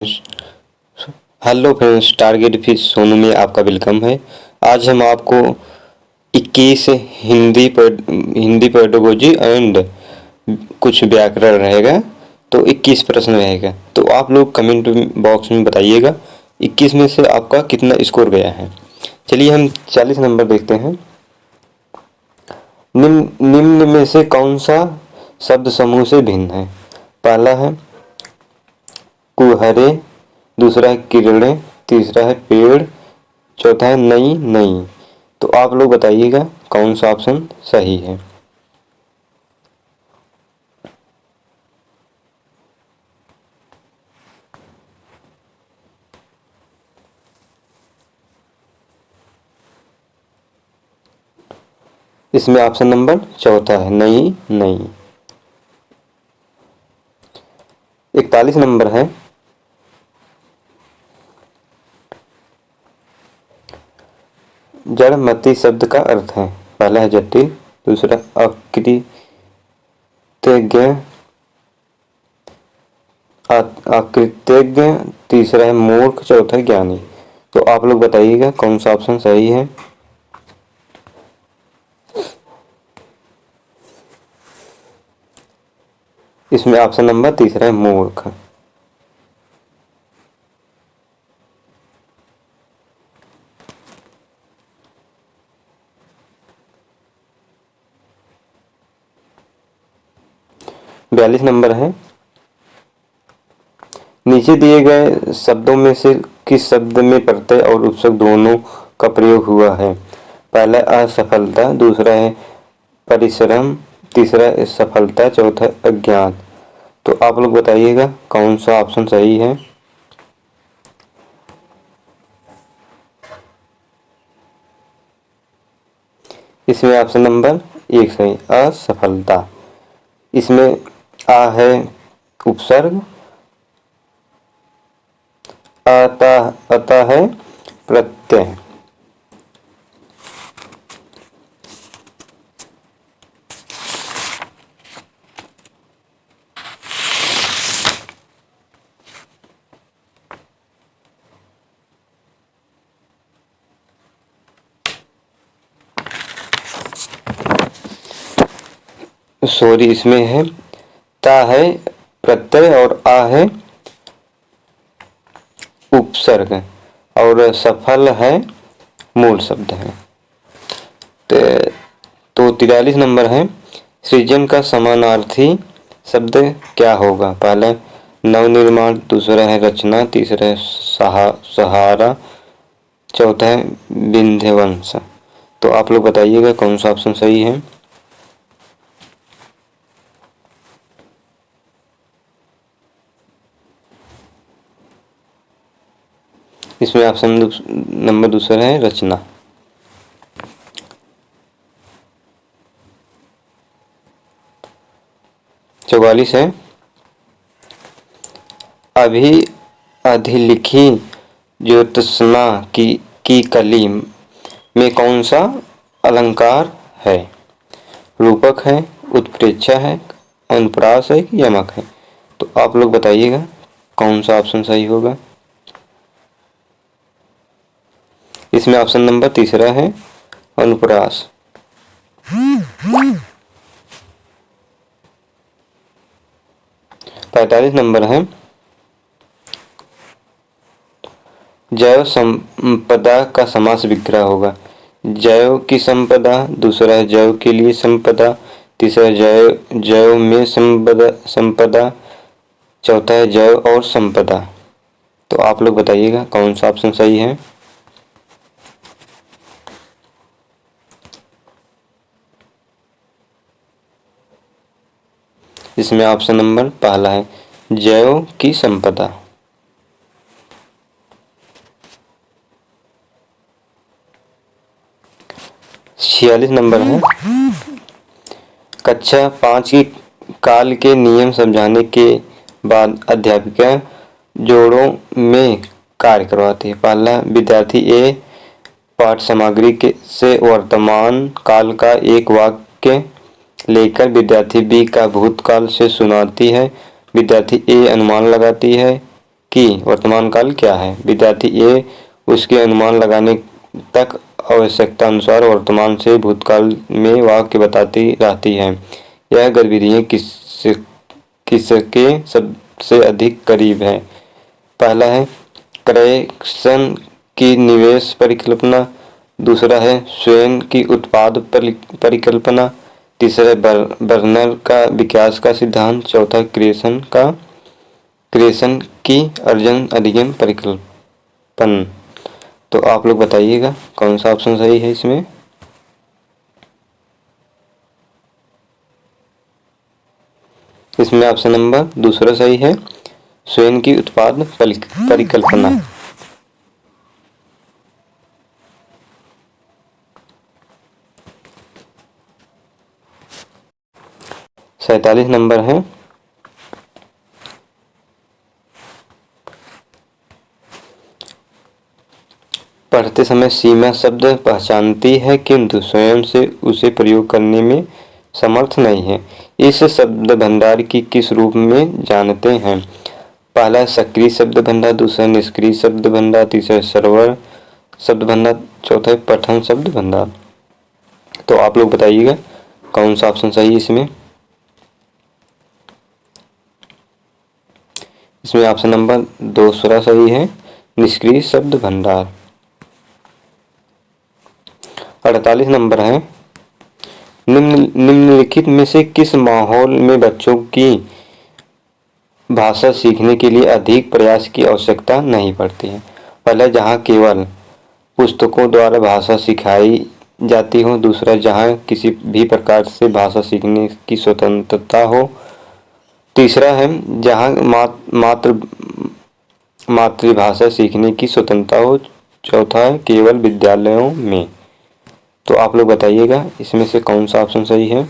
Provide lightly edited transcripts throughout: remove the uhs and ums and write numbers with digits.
Hello friends, target fish Sonu में आपका welcome है। आज हम आपको 21 हिंदी पेडागोजी एंड कुछ व्याकरण रहेगा, तो 21 प्रश्न रहेगा। तो आप लोग कमेंट बॉक्स में बताइएगा 21 में से आपका कितना स्कोर गया है। चलिए हम 40 नंबर देखते हैं। निम्न में से कौन सा शब्द समूह से भिन्न है? पहला है कुहरे, दूसरा है किरणें, तीसरा है पेड़, चौथा है नई नई। तो आप लोग बताइएगा कौन सा ऑप्शन सही है। इसमें ऑप्शन नंबर चौथा है नई नई। 41 नंबर है जड़मति शब्द का अर्थ है। पहला है जटिल, दूसरा अकृतज्ञ, अकृतज्ञ, तीसरा है मूर्ख, चौथा है ज्ञानी। तो आप लोग बताइएगा कौन सा ऑप्शन सही है। इसमें ऑप्शन नंबर तीसरा है मूर्ख। बयालीस नंबर है नीचे दिए गए शब्दों में से किस शब्द में प्रत्यय और उपसर्ग दोनों का प्रयोग हुआ है? पहला असफलता, दूसरा है परिश्रम, तीसरा है सफलता, चौथा अज्ञात। तो आप लोग बताइएगा कौन सा ऑप्शन सही है। इसमें ऑप्शन नंबर 1 सही, असफलता। इसमें आ है उपसर्ग, अतः है प्रत्यय। सॉरी, इसमें है ता है प्रत्यय और आ है उपसर्ग और सफल है मूल शब्द है। तो 43 नंबर है सृजन का समानार्थी शब्द क्या होगा? पहला नवनिर्माण, दूसरा है रचना, तीसरा है सहारा, चौथा है विंध्यवंश। तो आप लोग बताइएगा कौन सा ऑप्शन सही है। इसमें ऑप्शन नंबर दूसरा है रचना। चौवालीस है अभी अधिलिखी ज्योत्सना की कली में कौन सा अलंकार है? रूपक है, उत्प्रेक्षा है, अनुप्रास है कि यमक है? तो आप लोग बताइएगा कौन सा ऑप्शन सही होगा। इसमें ऑप्शन नंबर तीसरा है अनुप्रास। 45 नंबर है जैव संपदा का समास विग्रह होगा। जैव की संपदा, दूसरा है जैव के लिए संपदा, तीसरा जैव में संपदा, चौथा है जैव और संपदा। तो आप लोग बताइएगा कौन सा ऑप्शन सही है। इसमें ऑप्शन नंबर पहला है जैव की संपदा। 46 नंबर है कक्षा 5 की काल के नियम समझाने के बाद अध्यापिका जोड़ों में कार्य करवाती है। पहला विद्यार्थी ए पाठ सामग्री से वर्तमान काल का एक वाक्य लेकर विद्यार्थी बी का भूतकाल से सुनाती है। विद्यार्थी ए अनुमान लगाती है की वर्तमान काल क्या है? विद्यार्थी ए उसके अनुमान लगाने तक आवश्यकता अनुसार वर्तमान से भूतकाल में वाक्य बताती रहती है। यह गतिविधियाँ किसके सबसे अधिक करीब है? पहला है क्रयक्षण की निवेश परिकल्पना, दूसरा है स्वयं की उत्पाद परिकल्पना, तीसरा है बर्नर का विकास का सिद्धांत, चौथा क्रिएशन की अर्जन अधिगम परिकल्पन। तो आप लोग बताइएगा कौन सा ऑप्शन सही है इसमें। इसमें ऑप्शन नंबर दूसरा सही है, स्वयं की उत्पाद परिकल्पना। सैतालीस नंबर है, पढ़ते समय सीमा शब्द पहचानती है किंतु स्वयं से उसे प्रयोग करने में समर्थ नहीं है। इस शब्द भंडार की किस रूप में जानते हैं? पहला सक्रिय शब्द भंडार, दूसरा निष्क्रिय शब्द भंडार, तीसरा सर्वर शब्द भंडार, चौथा पठन शब्द भंडार। तो आप लोग बताइएगा कौन सा ऑप्शन सही है इसमें। इसमें ऑप्शन नंबर दूसरा सही है, निष्क्रिय शब्द भंडार। 48 नंबर है, निम्नलिखित में से किस माहौल में बच्चों की भाषा सीखने के लिए अधिक प्रयास की आवश्यकता नहीं पड़ती है? पहला, जहाँ केवल पुस्तकों द्वारा भाषा सिखाई जाती हो, दूसरा जहाँ किसी भी प्रकार से भाषा सीखने की स्वतंत्रता हो, तीसरा है जहाँ मातृभाषा सीखने की स्वतंत्रता हो, चौथा है केवल विद्यालयों में। तो आप लोग बताइएगा इसमें से कौन सा ऑप्शन सही है।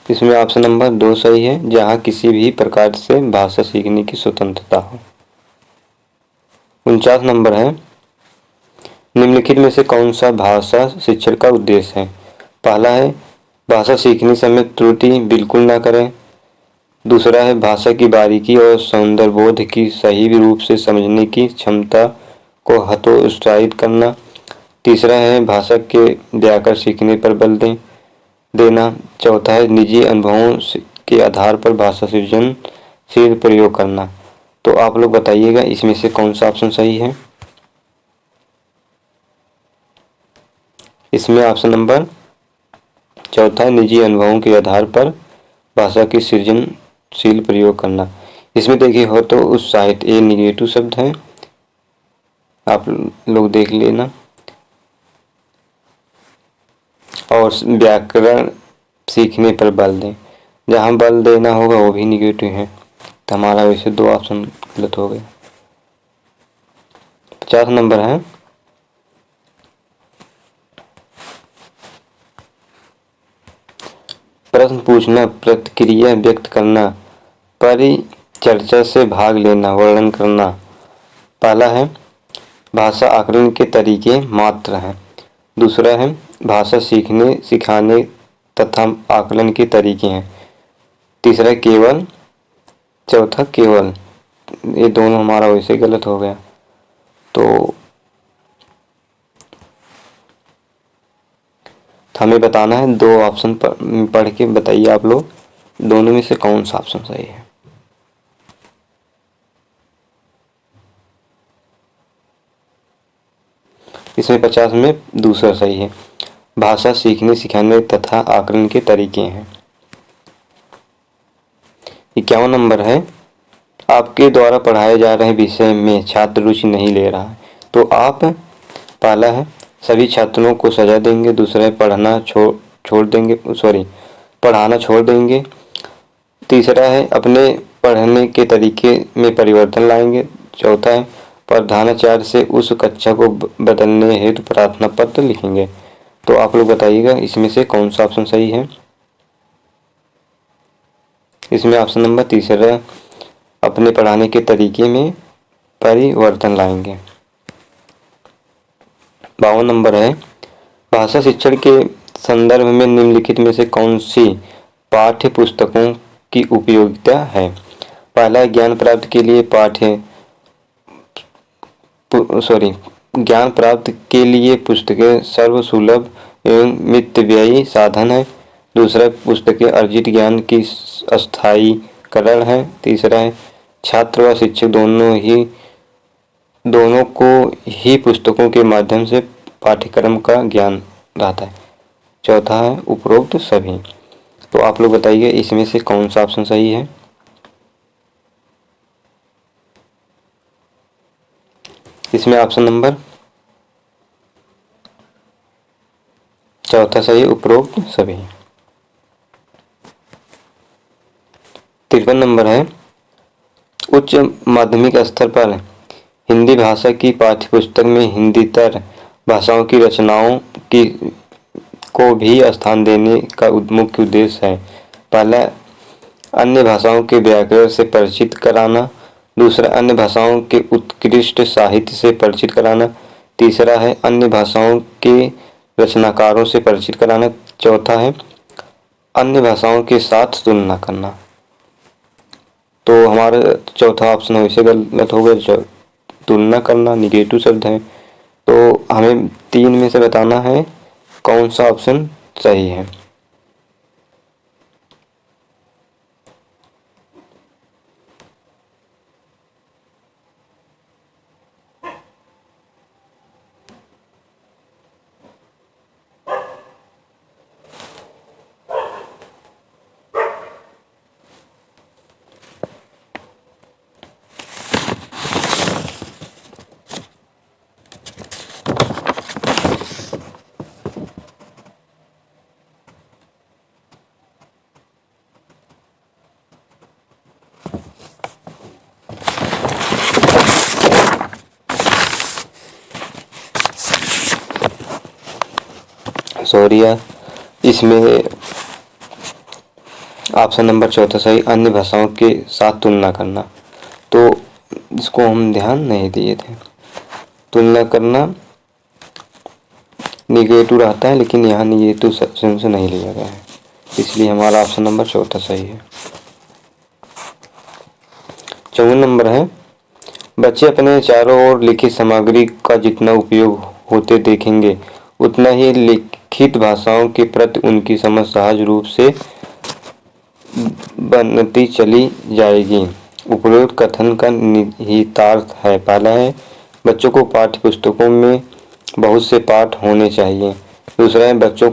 इसमें ऑप्शन नंबर 2 सही है, जहाँ किसी भी प्रकार से भाषा सीखने की स्वतंत्रता हो। 49 नंबर है, निम्नलिखित में से कौन सा भाषा शिक्षण का उद्देश्य है? पहला है भाषा सीखने समय त्रुटि बिल्कुल ना करें, दूसरा है भाषा की बारीकी और सौंदर्यबोध की सही रूप से समझने की क्षमता को हतोत्साहित करना, तीसरा है भाषा के व्याकरण सीखने पर बल देना, चौथा है निजी अनुभवों के आधार पर भाषा सृजनशील प्रयोग करना। तो आप लोग बताइएगा इसमें से कौन सा ऑप्शन सही है। इसमें ऑप्शन नंबर चौथा, निजी अनुभवों के आधार पर भाषा की सृजनशील प्रयोग करना। इसमें देखिए हो तो उत्साहित ये निगेटिव शब्द है, आप लोग देख लेना, और व्याकरण सीखने पर बल दें, जहाँ बल देना होगा वो भी निगेटिव है, तो हमारा वैसे 2 ऑप्शन गलत हो गए। 50 नंबर है, प्रश्न पूछना, प्रतिक्रिया व्यक्त करना, परिचर्चा से भाग लेना, वर्णन करना। पहला है भाषा आकलन के तरीके मात्र हैं, दूसरा है भाषा सीखने सिखाने तथा आकलन के तरीके हैं, तीसरा केवल, चौथा केवल। ये दोनों हमारा वैसे गलत हो गया। तो हमें बताना है 2 ऑप्शन पढ़ के बताइए आप लोग दोनों में से कौन सा ऑप्शन सही है। इसमें 50 में दूसरा सही है, भाषा सीखने सिखाने तथा आकलन के तरीके हैं। 51 नंबर है, आपके द्वारा पढ़ाए जा रहे विषय में छात्र रुचि नहीं ले रहा है, तो आप, पहला है सभी छात्रों को सजा देंगे, दूसरा है पढ़ाना छोड़ देंगे, तीसरा है अपने पढ़ने के तरीके में परिवर्तन लाएंगे, चौथा है प्रधानाचार्य से उस कक्षा को बदलने हेतु प्रार्थना पत्र लिखेंगे। तो आप लोग बताइएगा इसमें से कौन सा ऑप्शन सही है। इसमें ऑप्शन नंबर तीसरा, अपने पढ़ाने के तरीके में परिवर्तन लाएंगे। 52 नंबर है, भाषा शिक्षण के संदर्भ में निम्नलिखित में से कौन सी पाठ्य पुस्तकों की उपयोगिता है। पहला, ज्ञान प्राप्ति के लिए ज्ञान प्राप्त के लिए पुस्तकें सर्वसुलभ एवं मितव्ययी साधन है। दूसरा, पुस्तकें अर्जित ज्ञान की अस्थायीकरण है। तीसरा है, छात्र व शिक्षक दोनों को ही पुस्तकों के माध्यम से पाठ्यक्रम का ज्ञान रहता है। चौथा है, उपरोक्त सभी। तो आप लोग बताइए इसमें से कौन सा ऑप्शन सही है। इसमें ऑप्शन नंबर चौथा सही, उपरोक्त सभी। 53 नंबर है, उच्च माध्यमिक स्तर पर हिंदी भाषा की पाठ्यपुस्तक में हिंदीतर भाषाओं की रचनाओं की को भी स्थान देने का मुख्य उद्देश्य है। पहला, अन्य भाषाओं के व्याकरण से परिचित कराना। दूसरा, अन्य भाषाओं के उत्कृष्ट साहित्य से परिचित कराना। तीसरा है, अन्य भाषाओं के रचनाकारों से परिचित कराना। चौथा है, अन्य भाषाओं के साथ तुलना करना। तो हमारा चौथा ऑप्शन वैसे गलत हो गया, तुलना करना निगेटिव शब्द है। तो हमें 3 में से बताना है कौन सा ऑप्शन सही है। सॉरी यार, इसमें ऑप्शन नंबर चौथा सही, अन्य भाषाओं के साथ तुलना करना। तो इसको हम ध्यान नहीं दिए थे। तुलना करना निगेटिव रहता है, लेकिन यहाँ निगेटिव सेंस से नहीं लिया गया है, इसलिए हमारा ऑप्शन नंबर चौथा सही है। 54 नंबर है, बच्चे अपने चारों ओर लिखित सामग्री का जितना उपयोग होते देखेंगे उतना ही लिखित भाषाओं के प्रति उनकी समझ सहज रूप से बनती चली जाएगी। उपरोक्त कथन का निहितार्थ है। पहला है, बच्चों को पाठ्य पुस्तकों में बहुत से पाठ होने चाहिए। दूसरा है, बच्चों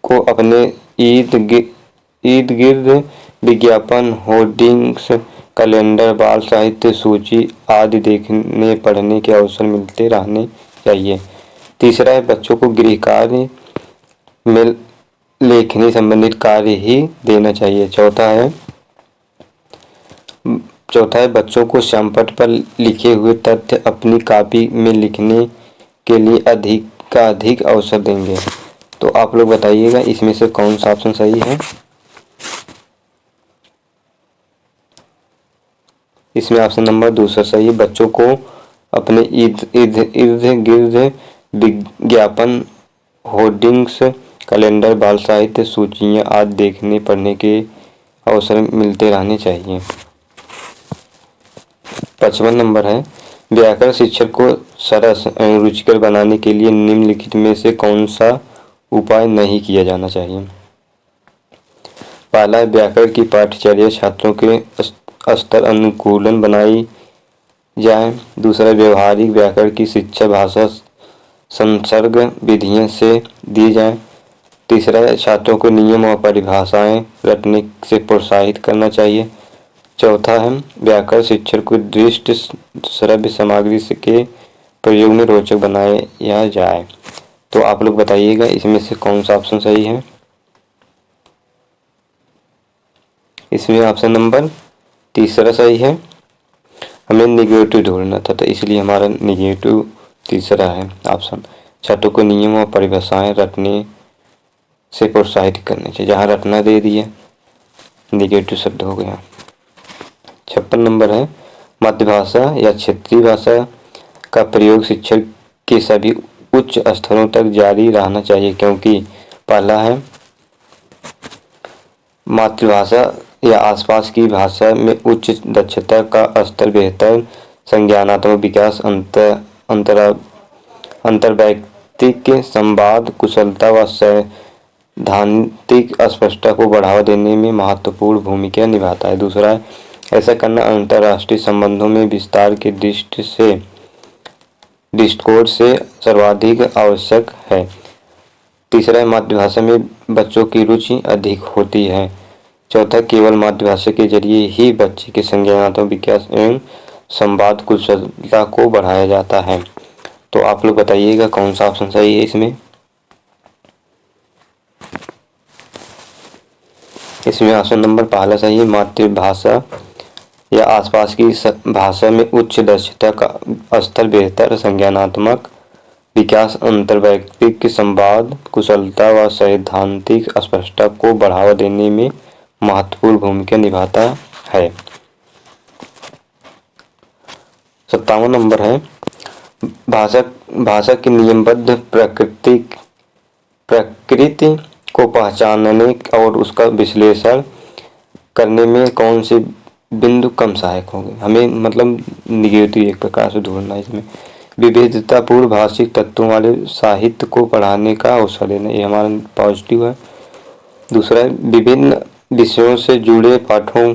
को अपने इर्द गिर्द विज्ञापन, होर्डिंग्स, कैलेंडर, बाल साहित्य, सूची आदि देखने पढ़ने के अवसर मिलते रहने चाहिए। तीसरा है, बच्चों को गृह कार्य में लेखनी संबंधित कार्य ही देना चाहिए। चौथा है, बच्चों को श्यामपट्ट पर लिखे हुए तथ्य अपनी कॉपी में लिखने के लिए अधिक अवसर देंगे। तो आप लोग बताइएगा इसमें से कौन सा ऑप्शन सही है। इसमें ऑप्शन नंबर दूसरा सही है, बच्चों को अपने इर्द गिर्द विज्ञापन, होर्डिंग्स, कैलेंडर, बाल साहित्य, सूचियाँ आदि देखने पढ़ने के अवसर मिलते रहने चाहिए। 55 नंबर है, व्याकरण शिक्षक को सरस एवं रुचिकर बनाने के लिए निम्नलिखित में से कौन सा उपाय नहीं किया जाना चाहिए। पहला, व्याकरण की पाठ्यचर्या छात्रों के स्तर अनुकूलन बनाई जाए। दूसरा, व्यवहारिक व्याकरण की शिक्षा भाषा संसर्ग विधियों से दी जाए। तीसरा, छात्रों को नियम और परिभाषाएं रटने से प्रोत्साहित करना चाहिए। चौथा है, व्याकरण को दृष्ट श्रव्य सामग्री के प्रयोग में रोचक बनाया जाए। तो आप लोग बताइएगा इसमें से कौन सा ऑप्शन सही है। इसमें ऑप्शन नंबर तीसरा सही है। हमें निगेटिव ढूंढना था, तो इसलिए हमारा निगेटिव तीसरा है ऑप्शन। छात्रों को नियम और परिभाषाएं रटने से प्रोत्साहित करने चाहिए, जहाँ रटना दे दिया निगेटिव शब्द हो गया। 56 नंबर है, मातृभाषा या क्षेत्रीय भाषा का प्रयोग शिक्षण के सभी उच्च स्तरों तक जारी रहना चाहिए, क्योंकि पहला है, मातृभाषा या आसपास की भाषा में उच्च दक्षता का स्तर, बेहतर संज्ञानात्मक विकास, अंतर्वैयक्तिक संवाद कुशलता व सैद्धांतिक स्पष्टता को बढ़ावा देने में महत्वपूर्ण भूमिका निभाता है। दूसरा है, ऐसा करना अंतर्राष्ट्रीय संबंधों में विस्तार के दृष्टिकोण से सर्वाधिक आवश्यक है। तीसरा है, मातृभाषा में बच्चों की रुचि अधिक होती है। चौथा, केवल मातृभाषा के जरिए ही बच्चे के संज्ञानात्मक विकास एवं संवाद कुशलता को बढ़ाया जाता है। तो आप लोग बताइएगा कौन सा ऑप्शन सही है इसमें। इसमें ऑप्शन नंबर पहला सही है, मातृभाषा या आसपास की भाषा में उच्च दक्षता का स्तर, बेहतर संज्ञानात्मक विकास, अंतर्वैयक्तिक संवाद कुशलता व सैद्धांतिक स्पष्टता को बढ़ावा देने में महत्वपूर्ण भूमिका निभाता है। 57 नंबर है, भाषा की नियमबद्ध प्रकृति को पहचानने और उसका विश्लेषण करने में कौन से बिंदु कम सहायक होंगे। हमें मतलब निगेटिव एक प्रकार से ढूंढना है। इसमें विविधतापूर्ण भाषिक तत्वों वाले साहित्य को पढ़ाने का अवसर देना, ये हमारा पॉजिटिव है। दूसरा है, विभिन्न विषयों से जुड़े पाठों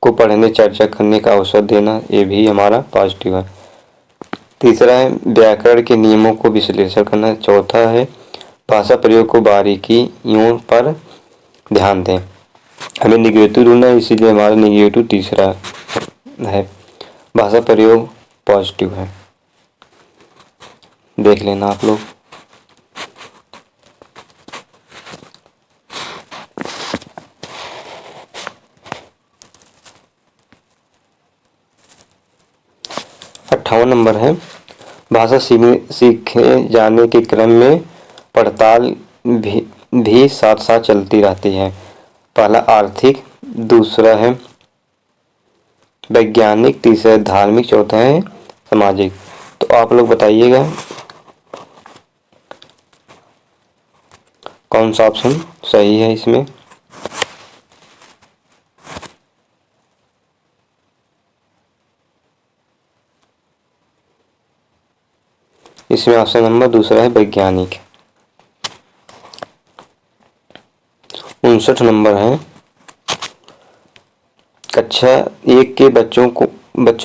को पढ़ने चर्चा करने का अवसर देना, ये भी हमारा पॉजिटिव है। तीसरा है, व्याकरण के नियमों को विश्लेषण करना। चौथा है, भाषा प्रयोग को बारीकियों पर ध्यान दें। हमें निगेटिव ढूंढना है, इसीलिए हमारा निगेटिव तीसरा है। भाषा प्रयोग पॉजिटिव है, देख लेना आप लोग। नंबर है, भाषा सीखे जाने के क्रम में पड़ताल भी साथ साथ चलती रहती है। पहला आर्थिक, दूसरा है वैज्ञानिक, तीसरा धार्मिक, चौथा है सामाजिक। तो आप लोग बताइएगा कौन सा ऑप्शन सही है इसमें। इसमें ऑप्शन नंबर दूसरा है वैज्ञानिक। 59 नंबर है, कक्षा 1 के बच्चों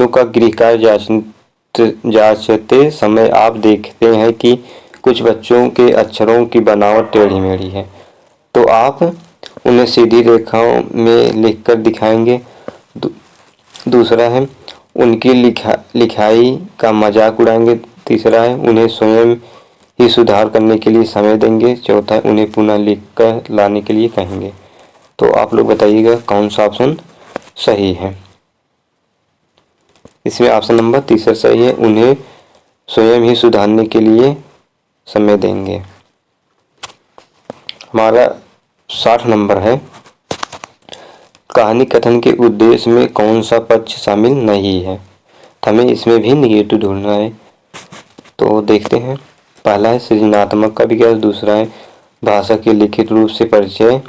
का गृह कार्य जांचते समय आप देखते हैं कि कुछ बच्चों के अक्षरों की बनावट टेढ़ी मेढ़ी है, तो आप उन्हें सीधी रेखाओं में लिखकर दिखाएंगे। दूसरा है, उनकी लिखाई का मजाक उड़ाएंगे। तीसरा है, उन्हें स्वयं ही सुधार करने के लिए समय देंगे। चौथा है, उन्हें पुनः लिखकर लाने के लिए कहेंगे। तो आप लोग बताइएगा कौन सा ऑप्शन सही है। इसमें ऑप्शन नंबर तीसरा सही है, उन्हें स्वयं ही सुधारने के लिए समय देंगे। हमारा 60 नंबर है, कहानी कथन के उद्देश्य में कौन सा पक्ष शामिल नहीं है। हमें इसमें भी निगेटिव ढूंढना है, तो देखते हैं। पहला है सृजनात्मक का विकास, दूसरा है भाषा के लिखित रूप से परिचय,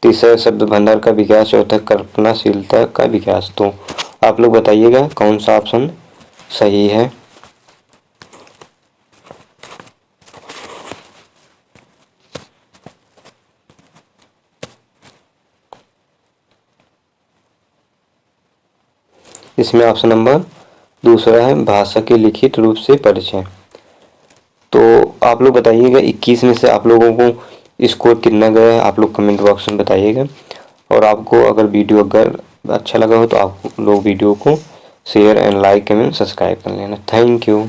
तीसरा शब्द भंडार का विकास, चौथा कल्पनाशीलता का विकास। तो आप लोग बताइएगा कौन सा ऑप्शन सही है। इसमें ऑप्शन नंबर दूसरा है भाषा के लिखित रूप से परिचय। तो आप लोग बताइएगा 21 में से आप लोगों को स्कोर कितना गया है, आप लोग कमेंट बॉक्स में बताइएगा। और आपको अगर वीडियो अच्छा लगा हो तो आप लोग वीडियो को share and like comment subscribe कर लेना। Thank you.